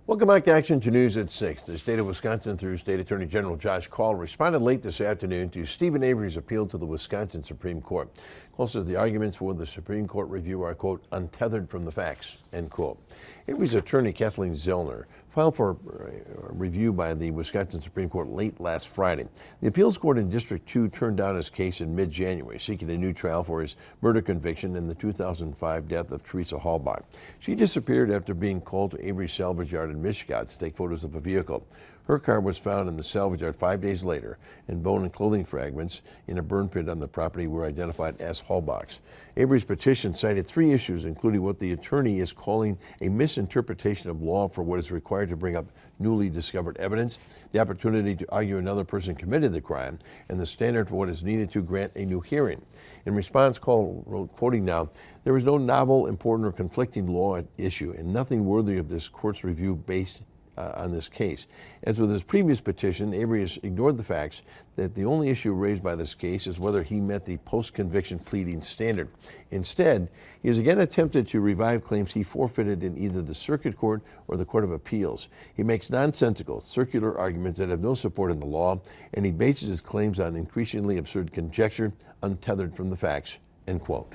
Welcome back to Action 2 News at 6. The state of Wisconsin, through State Attorney General Josh Call, responded late this afternoon to Steven Avery's appeal to the Wisconsin Supreme Court. Call says the arguments for the Supreme Court review are, quote, untethered from the facts, end quote. Avery's attorney, Kathleen Zellner, filed for review by the Wisconsin Supreme Court late last Friday. The appeals court in District 2 turned down his case in mid-January, seeking a new trial for his murder conviction in the 2005 death of Teresa Halbach. She disappeared after being called to Avery's salvage yard in Michigan to take photos of a vehicle. Her car was found in the salvage yard 5 days later, and bone and clothing fragments in a burn pit on the property were identified as Halbach's. Avery's petition cited 3 issues, including what the attorney is calling a misinterpretation of law for what is required to bring up newly discovered evidence, the opportunity to argue another person committed the crime, and the standard for what is needed to grant a new hearing. In response, Call wrote, quoting now, "There is no novel, important, or conflicting law at issue, and nothing worthy of this court's review based on this case. As with his previous petition, Avery has ignored the facts that the only issue raised by this case is whether he met the post-conviction pleading standard. Instead, he has again attempted to revive claims he forfeited in either the Circuit Court or the Court of Appeals. He makes nonsensical, circular arguments that have no support in the law, and he bases his claims on increasingly absurd conjecture, untethered from the facts," end quote.